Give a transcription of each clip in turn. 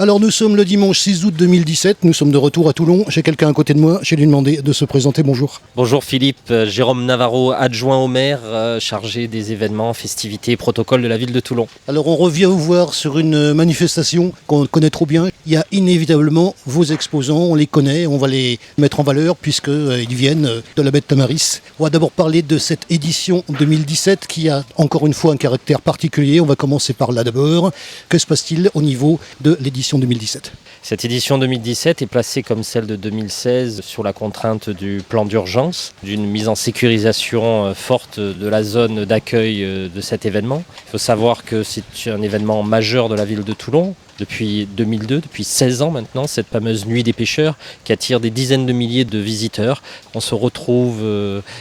Alors nous sommes le dimanche 6 août 2017, nous sommes de retour à Toulon. J'ai quelqu'un à côté de moi, je vais lui demander de se présenter. Bonjour. Bonjour Philippe, Jérôme Navarro, adjoint au maire, chargé des événements, festivités et protocoles de la ville de Toulon. Alors on revient vous voir sur une manifestation qu'on connaît trop bien. Il y a inévitablement vos exposants, on les connaît, on va les mettre en valeur puisqu'ils viennent de la Bête Tamaris. On va d'abord parler de cette édition 2017 qui a encore une fois un caractère particulier. On va commencer par là d'abord. Que se passe-t-il au niveau de l'édition 2017 ? Cette édition 2017 est placée comme celle de 2016 sur la contrainte du plan d'urgence, d'une mise en sécurisation forte de la zone d'accueil de cet événement. Il faut savoir que c'est un événement majeur de la ville de Toulon. Depuis 2002, depuis 16 ans maintenant, cette fameuse nuit des pêcheurs qui attire des dizaines de milliers de visiteurs. On se retrouve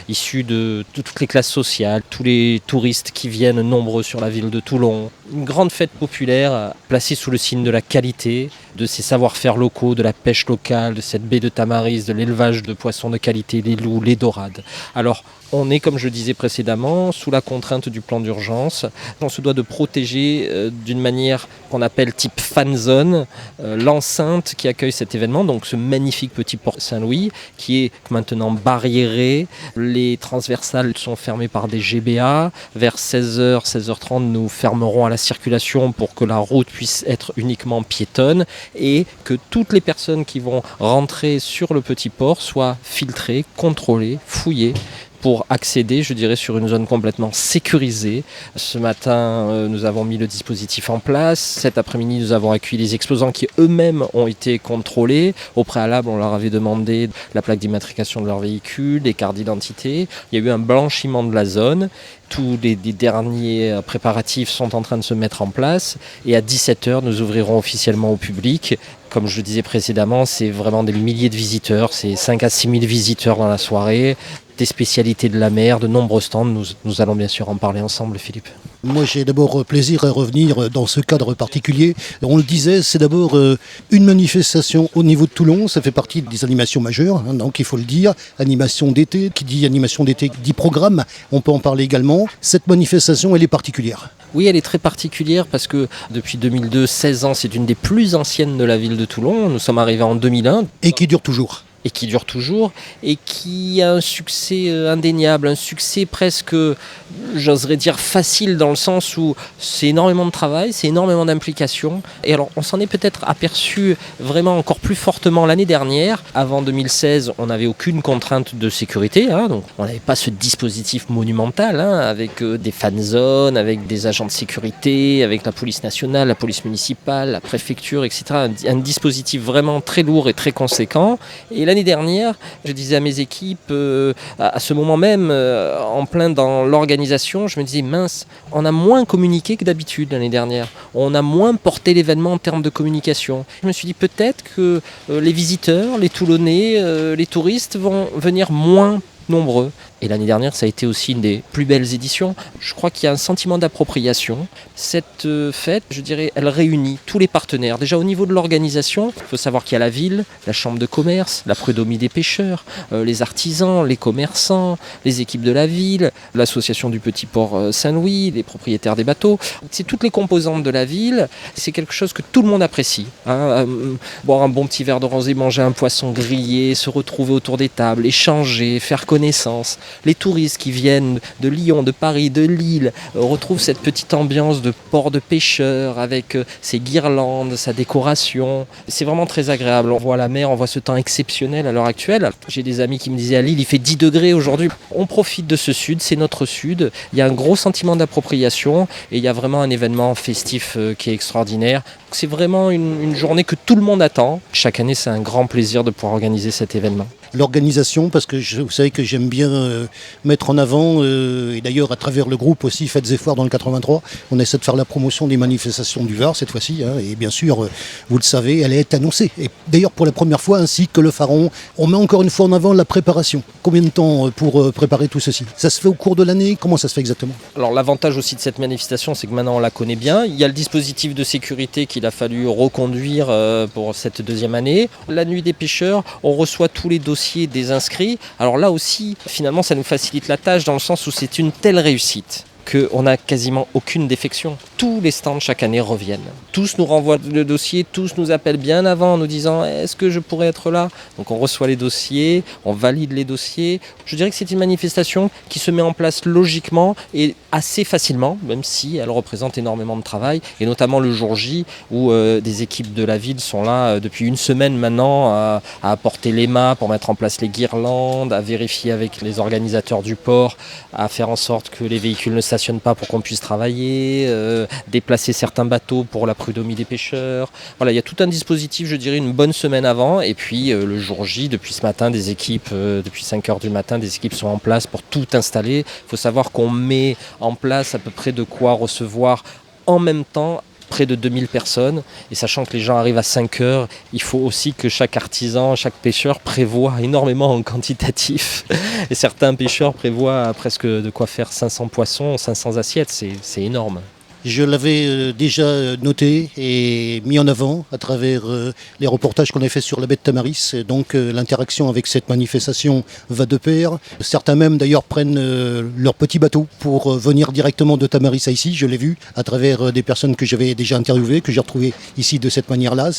issus de toutes les classes sociales, tous les touristes qui viennent nombreux sur la ville de Toulon. Une grande fête populaire placée sous le signe de la qualité, de ces savoir-faire locaux, de la pêche locale, de cette baie de Tamaris, de l'élevage de poissons de qualité, les loups, les dorades. Alors, on est, comme je disais précédemment, sous la contrainte du plan d'urgence. On se doit de protéger d'une manière qu'on appelle type fan zone, l'enceinte qui accueille cet événement, donc ce magnifique petit port Saint-Louis qui est maintenant barriéré. Les transversales sont fermées par des GBA. Vers 16h, 16h30, nous fermerons à la circulation pour que la route puisse être uniquement piétonne et que toutes les personnes qui vont rentrer sur le petit port soient filtrées, contrôlées, fouillées, pour accéder, je dirais, sur une zone complètement sécurisée. Ce matin, nous avons mis le dispositif en place. Cet après-midi, nous avons accueilli les exposants qui eux-mêmes ont été contrôlés. Au préalable, on leur avait demandé la plaque d'immatriculation de leur véhicule, des cartes d'identité. Il y a eu un blanchiment de la zone. Tous les derniers préparatifs sont en train de se mettre en place. Et à 17h, nous ouvrirons officiellement au public. Comme je le disais précédemment, c'est vraiment des milliers de visiteurs. C'est 5 à 6 000 visiteurs dans la soirée. Des spécialités de la mer, de nombreux stands. Nous allons bien sûr en parler ensemble, Philippe. Moi, j'ai d'abord plaisir à revenir dans ce cadre particulier. On le disait, c'est d'abord une manifestation au niveau de Toulon. Ça fait partie des animations majeures, donc il faut le dire. Animation d'été, qui dit animation d'été dit programme. On peut en parler également. Cette manifestation, elle est particulière. Oui, elle est très particulière parce que depuis 2002, 16 ans, c'est une des plus anciennes de la ville de Toulon. Nous sommes arrivés en 2001. Et qui dure toujours. Et qui dure toujours, et qui a un succès indéniable, un succès presque, j'oserais dire, facile dans le sens où c'est énormément de travail, c'est énormément d'implication. Et alors, on s'en est peut-être aperçu vraiment encore plus fortement l'année dernière. Avant 2016, on n'avait aucune contrainte de sécurité, donc on n'avait pas ce dispositif monumental, avec des fan zones, avec des agents de sécurité, avec la police nationale, la police municipale, la préfecture, etc. Un dispositif vraiment très lourd et très conséquent. Et l'année dernière, je disais à mes équipes, à ce moment même, en plein dans l'organisation, je me disais, mince, on a moins communiqué que d'habitude l'année dernière. On a moins porté l'événement en termes de communication. Je me suis dit peut-être que les visiteurs, les Toulonnais, les touristes vont venir moins nombreux. Et l'année dernière, ça a été aussi une des plus belles éditions. Je crois qu'il y a un sentiment d'appropriation. Cette fête, je dirais, elle réunit tous les partenaires. Déjà au niveau de l'organisation, il faut savoir qu'il y a la ville, la chambre de commerce, la prud'homie des pêcheurs, les artisans, les commerçants, les équipes de la ville, l'association du petit port Saint-Louis, les propriétaires des bateaux. C'est toutes les composantes de la ville. C'est quelque chose que tout le monde apprécie. Boire un bon petit verre de rosé, manger un poisson grillé, se retrouver autour des tables, échanger, faire connaissance. Les touristes qui viennent de Lyon, de Paris, de Lille retrouvent cette petite ambiance de port de pêcheurs avec ses guirlandes, sa décoration. C'est vraiment très agréable. On voit la mer, on voit ce temps exceptionnel à l'heure actuelle. J'ai des amis qui me disaient à Lille, il fait 10 degrés aujourd'hui. On profite de ce sud, c'est notre sud. Il y a un gros sentiment d'appropriation et il y a vraiment un événement festif qui est extraordinaire. C'est vraiment une journée que tout le monde attend. Chaque année, c'est un grand plaisir de pouvoir organiser cet événement. L'organisation, parce que vous savez que j'aime bien mettre en avant, et d'ailleurs à travers le groupe aussi, Fêtes et Foires dans le 83, on essaie de faire la promotion des manifestations du Var cette fois-ci, et bien sûr, vous le savez, elle est annoncée. Et d'ailleurs pour la première fois, ainsi que le Pharaon, on met encore une fois en avant la préparation. Combien de temps pour préparer tout ceci ? Ça se fait au cours de l'année ? Comment ça se fait exactement ? Alors l'avantage aussi de cette manifestation, c'est que maintenant on la connaît bien. Il y a le dispositif de sécurité qu'il a fallu reconduire pour cette deuxième année. La nuit des pêcheurs, on reçoit tous les dossiers des inscrits. Alors là aussi, finalement, ça nous facilite la tâche dans le sens où c'est une telle réussite qu'on n'a quasiment aucune défection. tous les stands chaque année reviennent. Tous nous renvoient le dossier, tous nous appellent bien avant en nous disant est-ce que je pourrais être là ? Donc on reçoit les dossiers, on valide les dossiers. Je dirais que c'est une manifestation qui se met en place logiquement et assez facilement, même si elle représente énormément de travail, et notamment le jour J où des équipes de la ville sont là depuis une semaine maintenant à apporter les mâts pour mettre en place les guirlandes, à vérifier avec les organisateurs du port, à faire en sorte que les véhicules ne stationnent pas pour qu'on puisse travailler, déplacer certains bateaux pour la prud'homie des pêcheurs. Voilà, il y a tout un dispositif, je dirais, une bonne semaine avant. Et puis le jour J, depuis ce matin, des équipes, depuis 5h du matin, des équipes sont en place pour tout installer. Il faut savoir qu'on met en place à peu près de quoi recevoir en même temps près de 2000 personnes, et sachant que les gens arrivent à 5 heures, il faut aussi que chaque artisan, chaque pêcheur prévoit énormément en quantitatif. Et certains pêcheurs prévoient presque de quoi faire 500 poissons, 500 assiettes, c'est énorme. Je l'avais déjà noté et mis en avant à travers les reportages qu'on a fait sur la baie de Tamaris. Donc l'interaction avec cette manifestation va de pair. Certains même d'ailleurs prennent leur petit bateau pour venir directement de Tamaris à ici. Je l'ai vu à travers des personnes que j'avais déjà interviewées, que j'ai retrouvées ici de cette manière-là.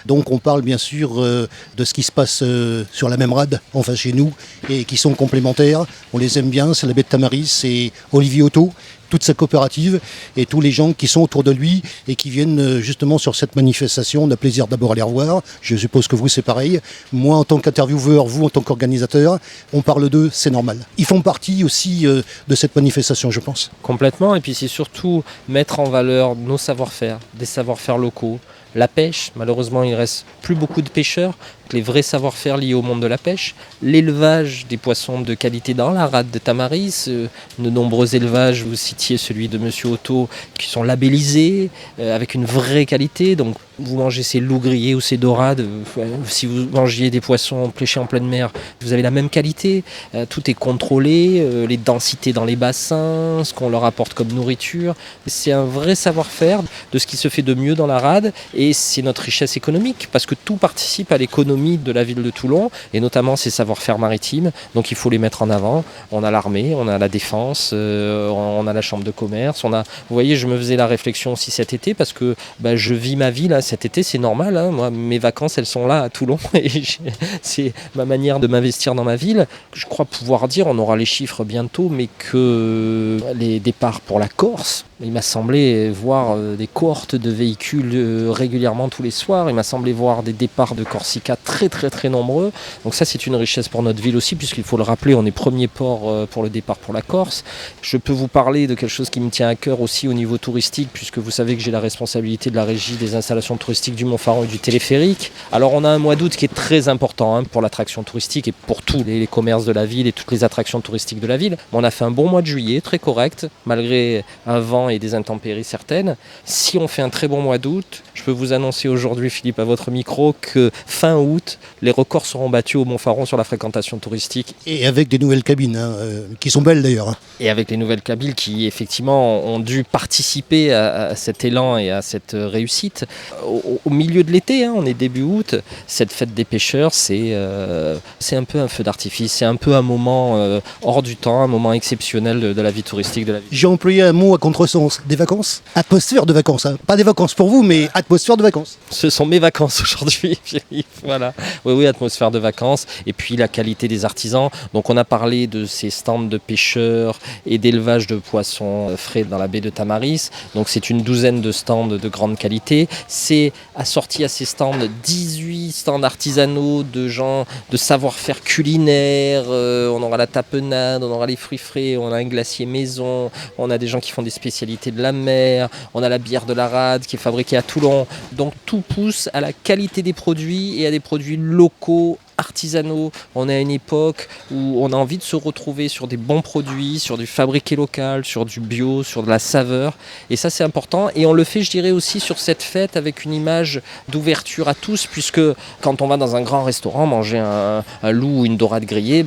Donc on parle bien sûr de ce qui se passe sur la même rade, enfin chez nous, et qui sont complémentaires. On les aime bien, c'est la baie de Tamaris, c'est Olivier Otto, toute sa coopérative et tous les gens qui sont autour de lui et qui viennent justement sur cette manifestation. On a plaisir d'abord à les revoir. Je suppose que vous, c'est pareil. Moi, en tant qu'intervieweur, vous, en tant qu'organisateur, on parle d'eux, c'est normal. Ils font partie aussi de cette manifestation, je pense. Complètement. Et puis, c'est surtout mettre en valeur nos savoir-faire, des savoir-faire locaux. La pêche, malheureusement, il ne reste plus beaucoup de pêcheurs. Les vrais savoir-faire liés au monde de la pêche, l'élevage des poissons de qualité dans la rade de Tamaris, de nombreux élevages, vous citiez celui de Monsieur Otto, qui sont labellisés avec une vraie qualité. Donc vous mangez ces loups grillés ou ces dorades, si vous mangiez des poissons pêchés en pleine mer, vous avez la même qualité. Tout est contrôlé, les densités dans les bassins, ce qu'on leur apporte comme nourriture. C'est un vrai savoir-faire de ce qui se fait de mieux dans la rade, et c'est notre richesse économique, parce que tout participe à l'économie de la ville de Toulon, et notamment ses savoir-faire maritimes. Donc il faut les mettre en avant. On a l'armée, on a la défense, on a la chambre de commerce. Vous voyez, je me faisais la réflexion aussi cet été, parce que je vis ma vie là cet été, c'est normal. Moi, mes vacances, elles sont là à Toulon, et c'est ma manière de m'investir dans ma ville. Je crois pouvoir dire, on aura les chiffres bientôt, mais que les départs pour la Corse, il m'a semblé voir des cohortes de véhicules régulièrement tous les soirs. Il m'a semblé voir des départs de Corsica très très très nombreux. Donc ça, c'est une richesse pour notre ville aussi, puisqu'il faut le rappeler, on est premier port pour le départ pour la Corse. Je peux vous parler de quelque chose qui me tient à cœur aussi au niveau touristique, puisque vous savez que j'ai la responsabilité de la régie des installations touristiques du Montfaron et du téléphérique. Alors on a un mois d'août qui est très important pour l'attraction touristique et pour tous les commerces de la ville et toutes les attractions touristiques de la ville. On a fait un bon mois de juillet, très correct, malgré un vent et des intempéries certaines. Si on fait un très bon mois d'août, je peux vous annoncer aujourd'hui, Philippe, à votre micro, que fin août, les records seront battus au Montfaron sur la fréquentation touristique. Et avec des nouvelles cabines, qui sont belles d'ailleurs. Et avec les nouvelles cabines qui, effectivement, ont dû participer à cet élan et à cette réussite. Au milieu de l'été, on est début août, cette fête des pêcheurs, c'est un peu un feu d'artifice, c'est un peu un moment hors du temps, un moment exceptionnel de la vie touristique de la ville. J'ai employé un mot à contresens, des vacances. Atmosphère de vacances, pas des vacances pour vous, mais atmosphère de vacances. Ce sont mes vacances aujourd'hui, Philippe, voilà. Oui, atmosphère de vacances, et puis la qualité des artisans. Donc on a parlé de ces stands de pêcheurs et d'élevage de poissons frais dans la baie de Tamaris. Donc c'est une douzaine de stands de grande qualité. C'est assorti à ces stands 18 stands artisanaux de gens de savoir-faire culinaire. On aura la tapenade, on aura les fruits frais, on a un glacier maison, on a des gens qui font des spécialités de la mer, on a la bière de la rade qui est fabriquée à Toulon. Donc tout pousse à la qualité des produits et à des produits locaux, artisanaux. On est à une époque où on a envie de se retrouver sur des bons produits, sur du fabriqué local, sur du bio, sur de la saveur. Et ça, c'est important. Et on le fait, je dirais, aussi sur cette fête avec une image d'ouverture à tous, puisque quand on va dans un grand restaurant manger un loup ou une dorade grillée,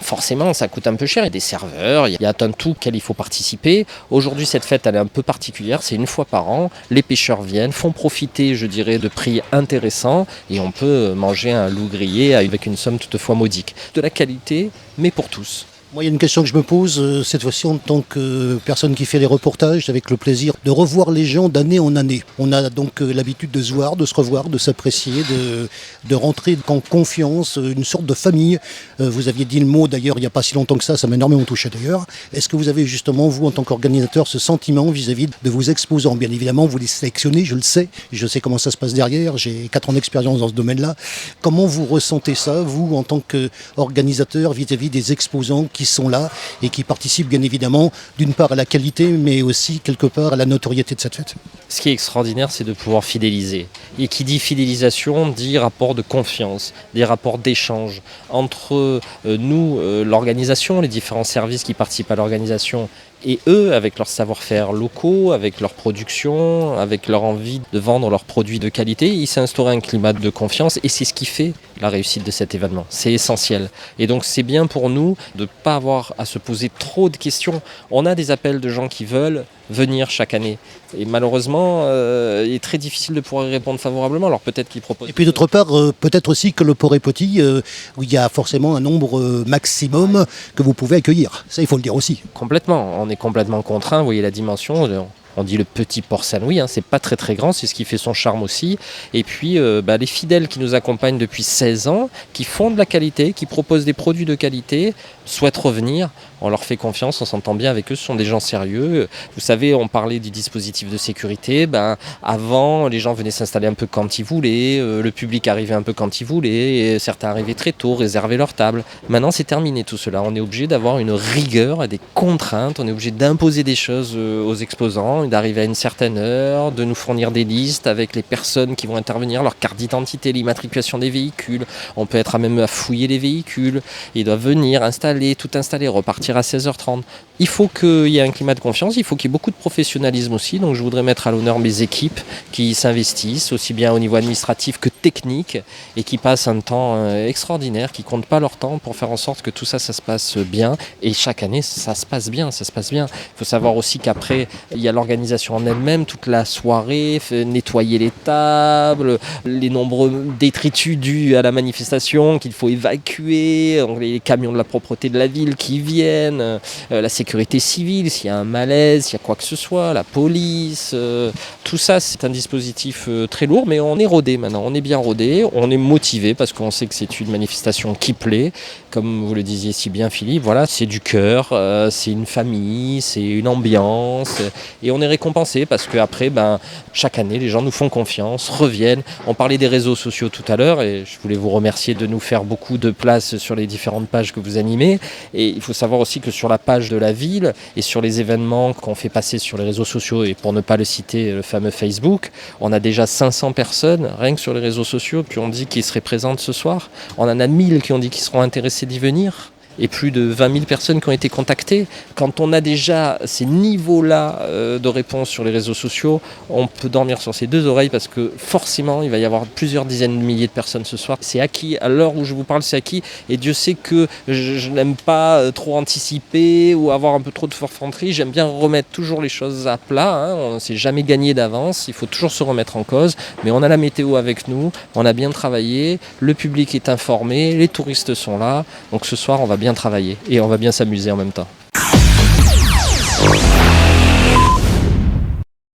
forcément, ça coûte un peu cher. Il y a des serveurs, il y a un tout auquel il faut participer. Aujourd'hui, cette fête, elle est un peu particulière. C'est une fois par an. Les pêcheurs viennent, font profiter, je dirais, de prix intéressants. Et on peut manger un loup grillé avec une somme toutefois modique. De la qualité, mais pour tous. Moi, il y a une question que je me pose, cette fois-ci en tant que personne qui fait les reportages, avec le plaisir de revoir les gens d'année en année. On a donc l'habitude de se voir, de se revoir, de s'apprécier, de rentrer en confiance, une sorte de famille. Vous aviez dit le mot d'ailleurs il n'y a pas si longtemps que ça m'a énormément touché d'ailleurs. Est-ce que vous avez justement, vous en tant qu'organisateur, ce sentiment vis-à-vis de vos exposants? Bien évidemment, vous les sélectionnez, je sais comment ça se passe derrière, j'ai 4 ans d'expérience dans ce domaine-là. Comment vous ressentez ça, vous, en tant qu'organisateur, vis-à-vis des exposants qui sont là et qui participent bien évidemment d'une part à la qualité mais aussi quelque part à la notoriété de cette fête? Ce qui est extraordinaire, c'est de pouvoir fidéliser. Et qui dit fidélisation dit rapport de confiance, des rapports d'échange entre nous, l'organisation, les différents services qui participent à l'organisation, et eux, avec leur savoir-faire locaux, avec leur production, avec leur envie de vendre leurs produits de qualité, il s'est instauré un climat de confiance et c'est ce qui fait la réussite de cet événement. C'est essentiel. Et donc c'est bien pour nous de ne pas avoir à se poser trop de questions. On a des appels de gens qui veulent venir chaque année. Et malheureusement, il est très difficile de pouvoir y répondre favorablement. Alors peut-être qu'ils proposent... Et puis d'autre part, peut-être aussi que le Port est petit, où il y a forcément un nombre maximum que vous pouvez accueillir. Ça, il faut le dire aussi. Complètement. On est complètement contraint. Vous voyez la dimension. On dit le petit Port Saint-Louis, c'est pas très très grand, c'est ce qui fait son charme aussi. Et puis les fidèles qui nous accompagnent depuis 16 ans, qui font de la qualité, qui proposent des produits de qualité, souhaitent revenir. On leur fait confiance, on s'entend bien avec eux, ce sont des gens sérieux. Vous savez, on parlait du dispositif de sécurité. Avant, les gens venaient s'installer un peu quand ils voulaient, le public arrivait un peu quand il voulait, et certains arrivaient très tôt, réservaient leur table. Maintenant, c'est terminé tout cela. On est obligé d'avoir une rigueur et des contraintes, on est obligé d'imposer des choses aux exposants, d'arriver à une certaine heure, de nous fournir des listes avec les personnes qui vont intervenir, leur carte d'identité, l'immatriculation des véhicules. On peut être à même à fouiller les véhicules. Ils doivent venir, installer, tout installer, repartir à 16h30. Il faut qu'il y ait un climat de confiance, il faut qu'il y ait beaucoup de professionnalisme aussi. Donc je voudrais mettre à l'honneur mes équipes qui s'investissent aussi bien au niveau administratif que technique et qui passent un temps extraordinaire, qui ne comptent pas leur temps pour faire en sorte que tout ça, ça se passe bien. Et chaque année, ça se passe bien, ça se passe bien. Il faut savoir aussi qu'après, il y a l'organisation en elle-même, toute la soirée, nettoyer les tables, les nombreux détritus dus à la manifestation qu'il faut évacuer, les camions de la propreté de la ville qui viennent, la sécurité civile, s'il y a un malaise, s'il y a quoi que ce soit, la police, tout ça c'est un dispositif très lourd, mais on est rodé maintenant, on est bien rodé, on est motivé parce qu'on sait que c'est une manifestation qui plaît, comme vous le disiez si bien Philippe, voilà, c'est du cœur, c'est une famille, c'est une ambiance, et on est récompensé parce qu'après, chaque année, les gens nous font confiance, reviennent. On parlait des réseaux sociaux tout à l'heure et je voulais vous remercier de nous faire beaucoup de place sur les différentes pages que vous animez. Et il faut savoir aussi que sur la page de la ville et sur les événements qu'on fait passer sur les réseaux sociaux, et pour ne pas le citer, le fameux Facebook, on a déjà 500 personnes, rien que sur les réseaux sociaux, qui ont dit qu'ils seraient présentes ce soir. On en a 1000 qui ont dit qu'ils seront intéressés d'y venir. Et plus de 20 000 personnes qui ont été contactées. Quand on a déjà ces niveaux-là de réponse sur les réseaux sociaux, on peut dormir sur ses deux oreilles parce que forcément, il va y avoir plusieurs dizaines de milliers de personnes ce soir. C'est acquis, à l'heure où je vous parle, c'est acquis. Et Dieu sait que je n'aime pas trop anticiper ou avoir un peu trop de forfanterie. J'aime bien remettre toujours les choses à plat. On ne s'est jamais gagné d'avance. Il faut toujours se remettre en cause. Mais on a la météo avec nous. On a bien travaillé. Le public est informé. Les touristes sont là. Donc ce soir, on va bien travailler et on va bien s'amuser en même temps.